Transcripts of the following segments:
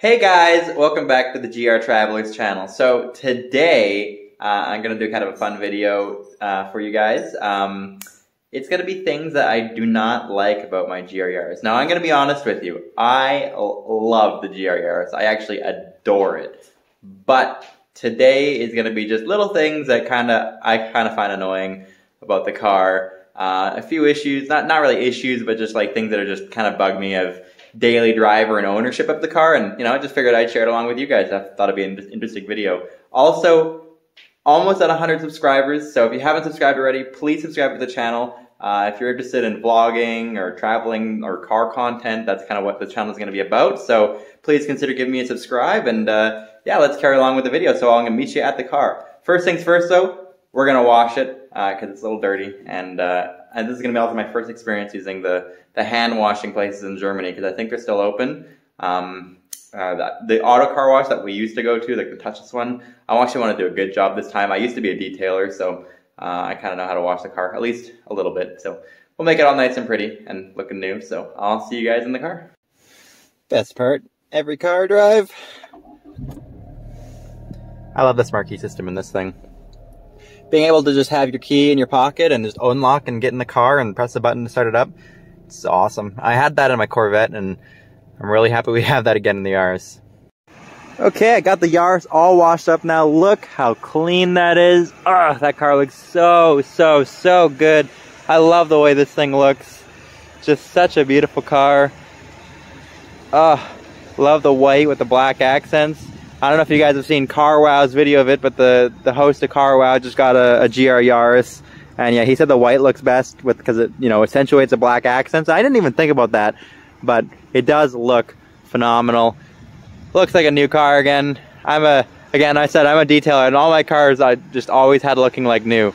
Hey guys, welcome back to the GR Travelers channel. So today I'm going to do kind of a fun video for you guys. It's going to be things that I do not like about my GR Yaris. Now I'm going to be honest with you, I love the GR Yaris. I actually adore it. But today is going to be just little things that I kind of find annoying about the car. A few issues, not really issues, but just like things that are just kind of bug me of daily driver and ownership of the car, and I just figured I'd share it along with you guys. I thought it'd be an interesting video. Also, almost at 100 subscribers, so if you haven't subscribed already, please subscribe to the channel. If you're interested in vlogging or traveling or car content, that's kind of what the channel is going to be about, so please consider giving me a subscribe, and yeah, let's carry along with the video. So I'm going to meet you at the car. First things first though, we're going to wash it, because it's a little dirty, and this is going to be also my first experience using the hand washing places in Germany, because I think they're still open. The auto car wash that we used to go to, like the touchless one, I actually want to do a good job this time. I used to be a detailer, so I kind of know how to wash the car, at least a little bit. So we'll make it all nice and pretty and looking new. So I'll see you guys in the car. Best part, every car drive. I love the smart key system in this thing. Being able to just have your key in your pocket and just unlock and get in the car and press the button to start it up. It's awesome. I had that in my Corvette, and I'm really happy we have that again in the Yaris. Okay, I got the Yaris all washed up now. Look how clean that is. Ah, that car looks so good. I love the way this thing looks. Just such a beautiful car. Love the white with the black accents. I don't know if you guys have seen Car Wow's video of it, but the host of Car Wow just got a GR Yaris. And yeah, he said the white looks best because it, accentuates the black accents. I didn't even think about that, but it does look phenomenal. Looks like a new car again. Again, I said I'm a detailer, and all my cars I just always had looking like new.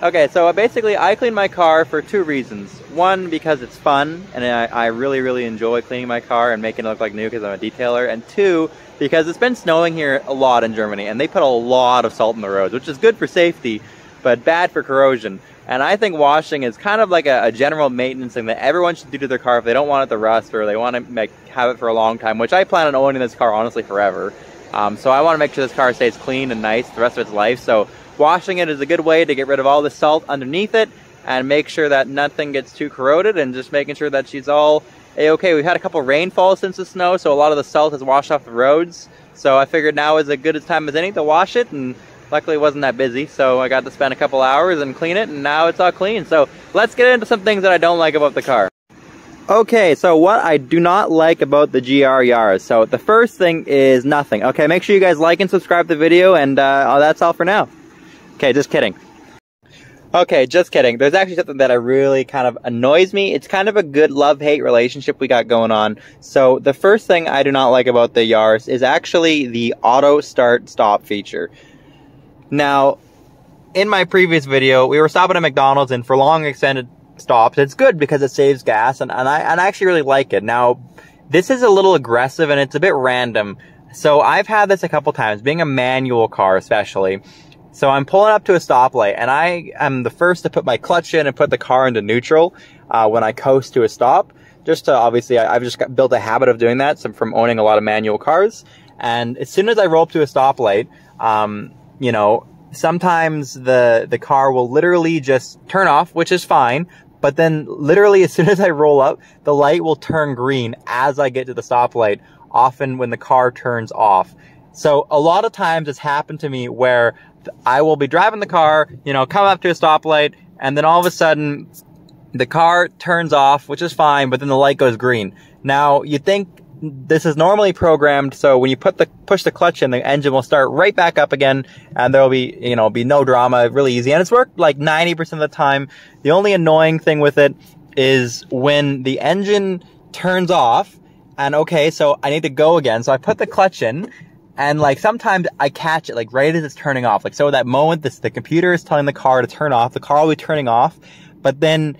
Okay, so basically I clean my car for two reasons. One, because it's fun, and I really enjoy cleaning my car and making it look like new because I'm a detailer. And two, because it's been snowing here a lot in Germany, and they put a lot of salt in the roads, which is good for safety, but bad for corrosion. And I think washing is kind of like a general maintenance thing that everyone should do to their car if they don't want it to rust or they want to have it for a long time, which I plan on owning this car honestly forever. So I want to make sure this car stays clean and nice the rest of its life. So washing it is a good way to get rid of all the salt underneath it and make sure that nothing gets too corroded, and just making sure that she's all a-okay. We've had a couple rainfalls since the snow, so a lot of the salt has washed off the roads. So I figured now is as good a time as any to wash it, and luckily it wasn't that busy, so I got to spend a couple hours and clean it, and now it's all clean. So let's get into some things that I don't like about the car. Okay, so what I do not like about the GR Yaris. So the first thing is nothing. Okay, make sure you guys like and subscribe to the video, and that's all for now. Okay, just kidding. Okay, just kidding. There's actually something that really kind of annoys me. It's kind of a good love-hate relationship we got going on. So the first thing I do not like about the Yaris is actually the auto start-stop feature. Now, in my previous video, we were stopping at McDonald's, and for long extended stops, it's good because it saves gas, and I actually really like it. Now, this is a little aggressive, and it's a bit random. So I've had this a couple times, being a manual car especially. So I'm pulling up to a stoplight, and I am the first to put my clutch in and put the car into neutral when I coast to a stop. Just to, obviously, I've just built a habit of doing that from owning a lot of manual cars. And as soon as I roll up to a stoplight, sometimes the car will literally just turn off, which is fine. But then literally as soon as I roll up, the light will turn green as I get to the stoplight, often when the car turns off. So a lot of times it's happened to me where I will be driving the car, come up to a stoplight, and then all of a sudden the car turns off, which is fine, but then the light goes green. Now, you'd think this is normally programmed, so when you push the clutch in, the engine will start right back up again, and there'll be, be no drama, really easy. And it's worked like 90% of the time. The only annoying thing with it is when the engine turns off, and okay, so I need to go again. So I put the clutch in, and like sometimes I catch it like right as it's turning off. Like so at that moment, the computer is telling the car to turn off. The car will be turning off, but then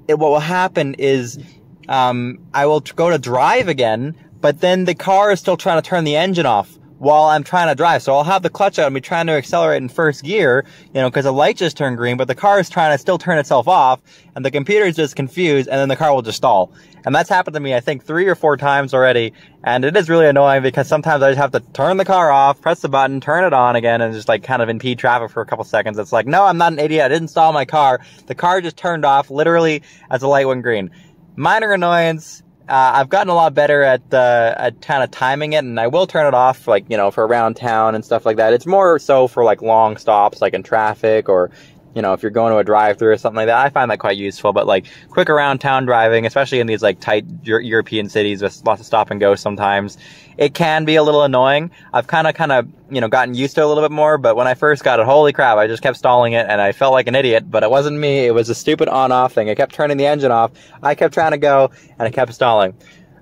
what will happen is I will go to drive again, but then the car is still trying to turn the engine off while I'm trying to drive. So I'll have the clutch out and be trying to accelerate in first gear, you know, because the light just turned green, but the car is trying to still turn itself off, and the computer is just confused, and then the car will just stall. And that's happened to me, I think, 3 or 4 times already, and it is really annoying because sometimes I just have to turn the car off, press the button, turn it on again, and just like kind of impede traffic for a couple seconds. It's like, no, I'm not an idiot, I didn't stall my car. The car just turned off literally as the light went green. Minor annoyance. I've gotten a lot better at kind of timing it, and I will turn it off, like, you know, for around town and stuff like that. It's more so for like long stops, like in traffic, or, you know, if you're going to a drive-through or something like that. I find that quite useful. But like quick around town driving, especially in these like tight European cities with lots of stop and go, sometimes it can be a little annoying. I've kind of, you know, gotten used to it a little bit more, but when I first got it, holy crap, I just kept stalling it, and I felt like an idiot, but it wasn't me. It was a stupid on-off thing. I kept turning the engine off. I kept trying to go, and I kept stalling.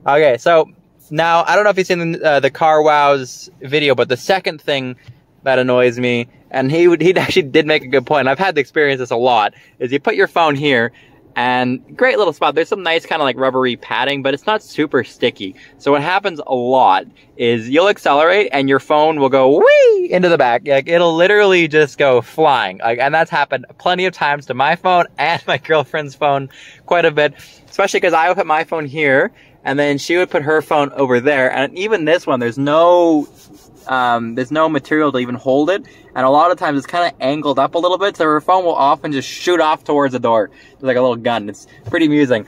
Okay, so now, I don't know if you've seen the Car Wow's video, but the second thing that annoys me, and he actually did make a good point, and I've had to experience this a lot, is you put your phone here, and great little spot. There's some nice kind of like rubbery padding, but it's not super sticky. So what happens a lot is you'll accelerate and your phone will go whee into the back. Like, it'll literally just go flying. Like, and that's happened plenty of times to my phone and my girlfriend's phone quite a bit, especially because I would put my phone here and then she would put her phone over there. And even this one, there's no material to even hold it, and a lot of times it's kind of angled up a little bit, so her phone will often just shoot off towards the door. It's like a little gun. It's pretty amusing.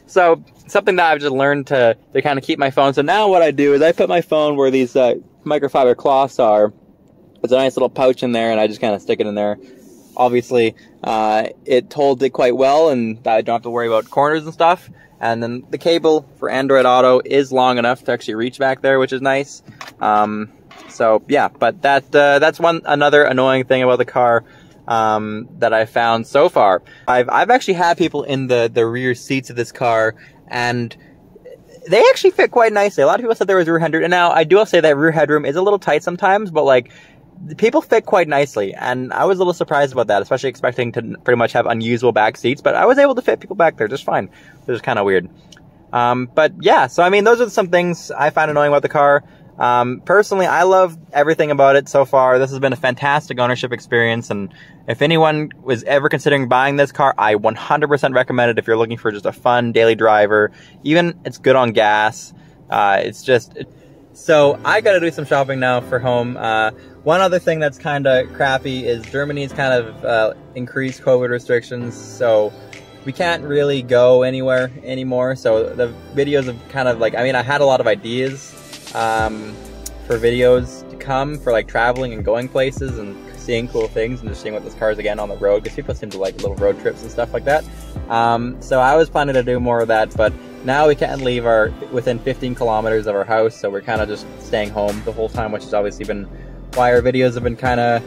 So something that I've just learned to kind of keep my phone. So now what I do is I put my phone where these microfiber cloths are. There's a nice little pouch in there, and I just kind of stick it in there. Obviously, it holds it quite well, and I don't have to worry about corners and stuff. And then the cable for Android Auto is long enough to actually reach back there, which is nice. So yeah, but that's another annoying thing about the car that I found so far. I've actually had people in the rear seats of this car, and they actually fit quite nicely. A lot of people said there was rear headroom, and now I do say that rear headroom is a little tight sometimes, but like, people fit quite nicely, and I was a little surprised about that, especially expecting to pretty much have unusable back seats, but I was able to fit people back there just fine, which is kind of weird. But yeah, so I mean, those are some things I find annoying about the car. Personally, I love everything about it so far. This has been a fantastic ownership experience, and if anyone was ever considering buying this car, I 100% recommend it if you're looking for just a fun daily driver. Even, it's good on gas. So I gotta do some shopping now for home. One other thing that's kind of crappy is Germany's kind of increased COVID restrictions, so we can't really go anywhere anymore. So the videos have kind of like, I mean, I had a lot of ideas for videos to come for like traveling and going places and seeing cool things and just seeing what this car is again on the road, because people seem to like little road trips and stuff like that. So I was planning to do more of that, but now we can't leave within 15 kilometers of our house, so we're kind of just staying home the whole time, which has obviously been why our videos have been kind of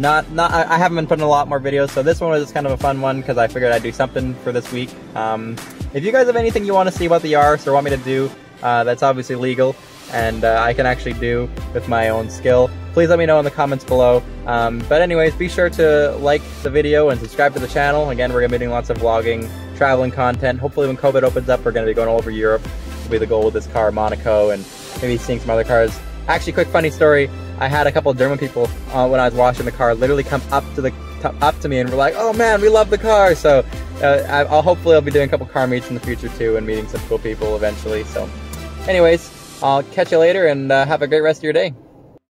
I haven't been putting a lot more videos, so this one was just kind of a fun one because I figured I'd do something for this week. If you guys have anything you want to see about the Yaris or want me to do, that's obviously legal, and I can actually do with my own skill, please let me know in the comments below. But anyways, be sure to like the video and subscribe to the channel. Again, we're going to be doing lots of vlogging, traveling content. Hopefully when COVID opens up, we're going to be going all over Europe. Will be the goal with this car, Monaco, and maybe seeing some other cars. Actually, quick funny story, I had a couple of German people when I was washing the car literally come up to me and were like, oh man, we love the car. So hopefully I'll be doing a couple car meets in the future too, and meeting some cool people eventually. So anyways, I'll catch you later, and have a great rest of your day.